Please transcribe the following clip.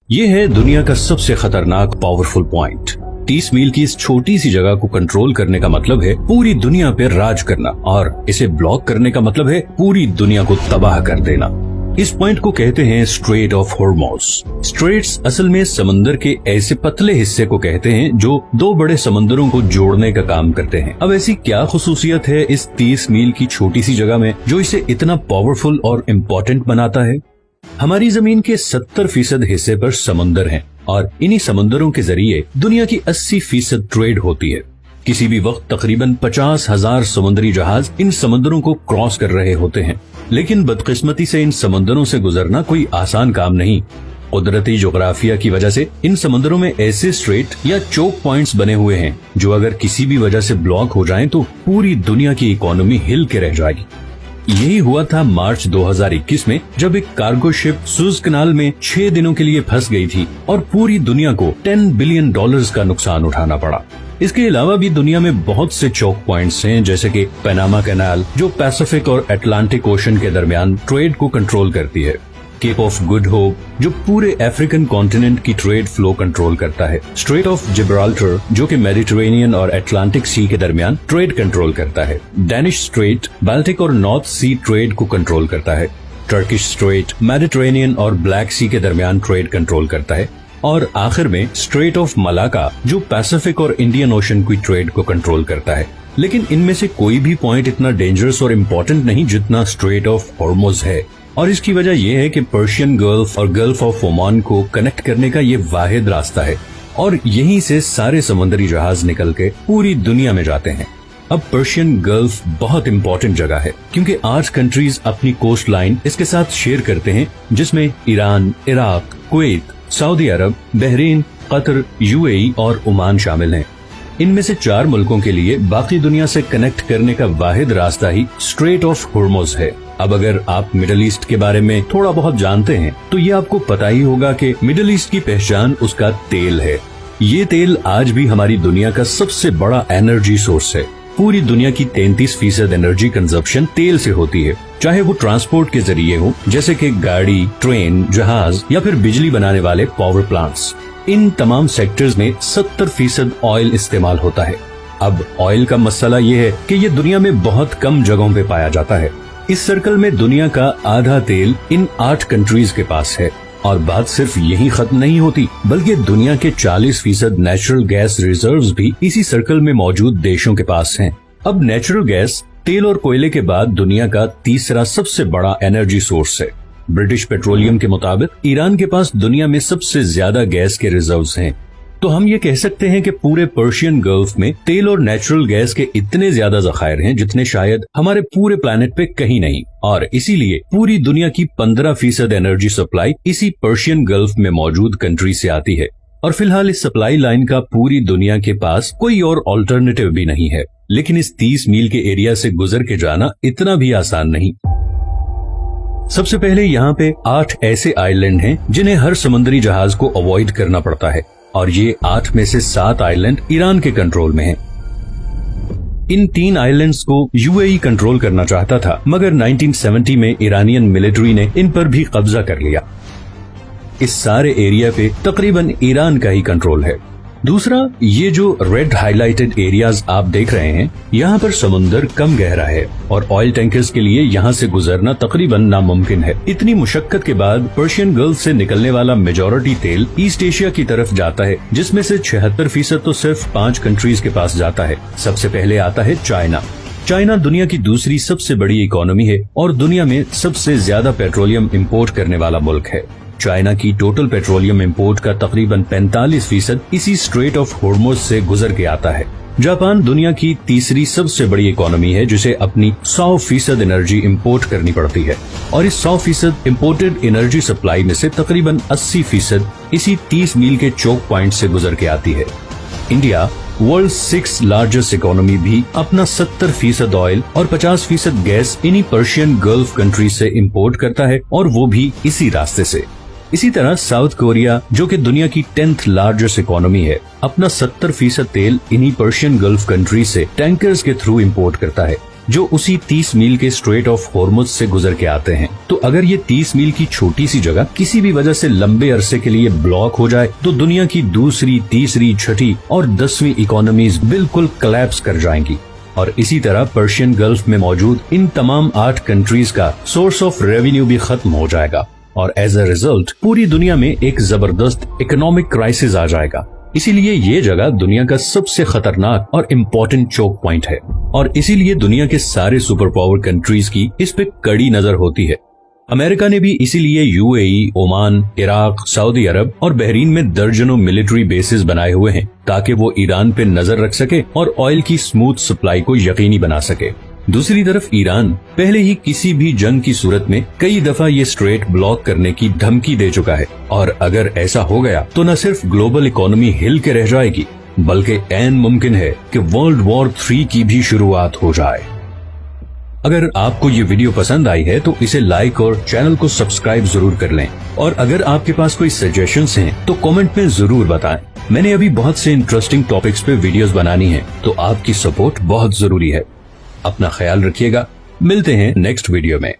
ये है दुनिया का सबसे खतरनाक पावरफुल पॉइंट। 30 मील की इस छोटी सी जगह को कंट्रोल करने का मतलब है पूरी दुनिया पे राज करना, और इसे ब्लॉक करने का मतलब है पूरी दुनिया को तबाह कर देना। इस पॉइंट को कहते हैं स्ट्रेट ऑफ हॉर्मुज। स्ट्रेट्स असल में समंदर के ऐसे पतले हिस्से को कहते हैं जो दो बड़े समंदरों को जोड़ने का काम करते हैं। अब ऐसी क्या खुसूसियत है इस 30 मील की छोटी सी जगह में जो इसे इतना पावरफुल और इम्पोर्टेंट बनाता है? हमारी जमीन के 70% हिस्से पर समंदर हैं और इन्हीं समंदरों के जरिए दुनिया की 80% ट्रेड होती है। किसी भी वक्त तकरीबन 50,000 समुद्री जहाज इन समंदरों को क्रॉस कर रहे होते हैं, लेकिन बदकिस्मती से इन समंदरों से गुजरना कोई आसान काम नहीं। कुदरती जोग्राफिया की वजह से इन समंदरों में ऐसे स्ट्रेट या चोक पॉइंट्स बने हुए हैं जो अगर किसी भी वजह से ब्लॉक हो जाएं तो पूरी दुनिया की इकोनॉमी हिल के रह जाएगी। यही हुआ था मार्च 2021 में, जब एक कार्गो शिप सुएज कनाल में 6 दिनों के लिए फंस गई थी और पूरी दुनिया को $10 बिलियन का नुकसान उठाना पड़ा। इसके अलावा भी दुनिया में बहुत से चौक पॉइंट्स हैं, जैसे कि पनामा कैनाल जो पैसिफिक और अटलांटिक ओशन के दरमियान ट्रेड को कंट्रोल करती है, केप ऑफ गुड होप जो पूरे अफ्रीकन कॉन्टिनेंट की ट्रेड फ्लो कंट्रोल करता है, स्ट्रेट ऑफ जिब्राल्टर जो कि मेडिटेरेनियन और अटलांटिक सी के दरमियान ट्रेड कंट्रोल करता है, डैनिश स्ट्रेट बाल्टिक और नॉर्थ सी ट्रेड को कंट्रोल करता है, टर्किश स्ट्रेट मेडिटेरेनियन और ब्लैक सी के दरमियान ट्रेड कंट्रोल करता है, और आखिर में स्ट्रेट ऑफ मलाका जो पैसिफिक और इंडियन ओशन की ट्रेड को कंट्रोल करता है। लेकिन इनमें से कोई भी पॉइंट इतना डेंजरस और इम्पोर्टेंट नहीं जितना स्ट्रेट ऑफ हॉर्मुज है, और इसकी वजह यह है कि पर्शियन गल्फ और गल्फ ऑफ ओमान को कनेक्ट करने का ये वाहिद रास्ता है, और यहीं से सारे समुद्री जहाज निकल के पूरी दुनिया में जाते हैं। अब पर्शियन गल्फ बहुत इम्पोर्टेंट जगह है क्योंकि 8 कंट्रीज अपनी कोस्ट लाइन इसके साथ शेयर करते हैं, जिसमें ईरान, इराक, कुवैत, सऊदी अरब, बहरीन, कतर, यूएई और ओमान शामिल हैं। इनमें से 4 मुल्कों के लिए बाकी दुनिया से कनेक्ट करने का वाहिद रास्ता ही स्ट्रेट ऑफ हॉर्मुज है। अब अगर आप मिडिल ईस्ट के बारे में थोड़ा बहुत जानते हैं तो ये आपको पता ही होगा कि मिडिल ईस्ट की पहचान उसका तेल है। ये तेल आज भी हमारी दुनिया का सबसे बड़ा एनर्जी सोर्स है। पूरी दुनिया की 33% एनर्जी कंजप्शन तेल से होती है, चाहे वो ट्रांसपोर्ट के जरिए हो जैसे कि गाड़ी, ट्रेन, जहाज या फिर बिजली बनाने वाले पावर प्लांट्स। इन तमाम सेक्टर्स में 70% ऑयल इस्तेमाल होता है। अब ऑयल का मसला ये है कि ये दुनिया में बहुत कम जगहों पे पाया जाता है। इस सर्कल में दुनिया का आधा तेल इन 8 कंट्रीज के पास है, और बात सिर्फ यही खत्म नहीं होती, बल्कि दुनिया के 40% नेचुरल गैस रिजर्व्स भी इसी सर्कल में मौजूद देशों के पास हैं। अब नेचुरल गैस तेल और कोयले के बाद दुनिया का तीसरा सबसे बड़ा एनर्जी सोर्स है। ब्रिटिश पेट्रोलियम के मुताबिक ईरान के पास दुनिया में सबसे ज्यादा गैस के रिजर्व्स हैं। तो हम ये कह सकते हैं कि पूरे पर्शियन गल्फ में तेल और नेचुरल गैस के इतने ज्यादा जखायर हैं जितने शायद हमारे पूरे प्लेनेट पे कहीं नहीं, और इसीलिए पूरी दुनिया की 15% एनर्जी सप्लाई इसी पर्शियन गल्फ में मौजूद कंट्री से आती है। और फिलहाल इस सप्लाई लाइन का पूरी दुनिया के पास कोई और ऑल्टरनेटिव भी नहीं है। लेकिन इस 30 मील के एरिया से गुजर के जाना इतना भी आसान नहीं। सबसे पहले यहाँ पे 8 ऐसे आइलैंड हैं जिन्हें हर समुद्री जहाज को अवॉइड करना पड़ता है, और ये 8 में से 7 आइलैंड ईरान के कंट्रोल में हैं। इन 3 आइलैंड्स को यूएई कंट्रोल करना चाहता था, मगर 1970 में ईरानियन मिलिट्री ने इन पर भी कब्जा कर लिया। इस सारे एरिया पे तकरीबन ईरान का ही कंट्रोल है। दूसरा, ये जो रेड हाईलाइटेड एरियाज आप देख रहे हैं, यहाँ पर समुंदर कम गहरा है और ऑयल टैंकर्स के लिए यहाँ से गुजरना तकरीबन नामुमकिन है। इतनी मुशक्कत के बाद पर्शियन गल्फ से निकलने वाला मेजॉरिटी तेल ईस्ट एशिया की तरफ जाता है, जिसमें से 76% तो सिर्फ 5 कंट्रीज के पास जाता है। सबसे पहले आता है चाइना। चाइना दुनिया की दूसरी सबसे बड़ी इकोनॉमी है और दुनिया में सबसे ज्यादा पेट्रोलियम इम्पोर्ट करने वाला मुल्क है। चाइना की टोटल पेट्रोलियम इंपोर्ट का तकरीबन 45% इसी स्ट्रेट ऑफ हॉर्मुज से गुजर के आता है। जापान दुनिया की तीसरी सबसे बड़ी इकोनॉमी है, जिसे अपनी 100% एनर्जी इंपोर्ट करनी पड़ती है, और इस 100% इम्पोर्टेड एनर्जी सप्लाई में से तकरीबन 80% इसी 30 मील के चोक पॉइंट से गुजर के आती है। इंडिया, वर्ल्ड 6 लार्जेस्ट इकोनॉमी, भी अपना 70% ऑयल और 50% गैस इन्हीं पर्शियन गल्फ कंट्री से इम्पोर्ट करता है, और वो भी इसी रास्ते से। इसी तरह साउथ कोरिया, जो कि दुनिया की 10th लार्जेस्ट इकोनॉमी है, अपना 70% तेल इन्हीं पर्शियन गल्फ कंट्री से टैंकर्स के थ्रू इंपोर्ट करता है। जो उसी 30 मील के स्ट्रेट ऑफ हॉर्मुज से गुजर के आते हैं। तो अगर ये 30 मील की छोटी सी जगह किसी भी वजह से लंबे अरसे के लिए ब्लॉक हो जाए तो दुनिया की दूसरी, तीसरी, छठी और 10वीं इकोनॉमीज बिल्कुल कोलैप्स कर जाएंगी। और इसी तरह पर्शियन गल्फ में मौजूद इन तमाम 8 कंट्रीज का सोर्स ऑफ रेवेन्यू भी खत्म हो जाएगा और एज अ रिजल्ट पूरी दुनिया में एक जबरदस्त इकोनॉमिक क्राइसिस आ जाएगा। इसीलिए ये जगह दुनिया का सबसे खतरनाक और इम्पोर्टेंट चोक पॉइंट है और इसीलिए दुनिया के सारे सुपर पावर कंट्रीज की इस पे कड़ी नजर होती है। अमेरिका ने भी इसीलिए यूएई, ओमान, इराक, सऊदी अरब और बहरीन में दर्जनों मिलिट्री बेसिस बनाए हुए हैं ताकि वो ईरान पे नजर रख सके और ऑयल की स्मूथ सप्लाई को यकीनी बना सके। दूसरी तरफ ईरान पहले ही किसी भी जंग की सूरत में कई दफा ये स्ट्रेट ब्लॉक करने की धमकी दे चुका है और अगर ऐसा हो गया तो न सिर्फ ग्लोबल इकोनॉमी हिल के रह जाएगी बल्कि ऐन मुमकिन है कि वर्ल्ड वॉर 3 की भी शुरुआत हो जाए। अगर आपको ये वीडियो पसंद आई है तो इसे लाइक और चैनल को सब्सक्राइब जरूर कर लें और अगर आपके पास कोई सजेशंस हैं तो कमेंट में जरूर बताएं। मैंने अभी बहुत से इंटरेस्टिंग टॉपिक्स पे वीडियोस बनानी है तो आपकी सपोर्ट बहुत जरूरी है। अपना ख्याल रखिएगा, मिलते हैं नेक्स्ट वीडियो में।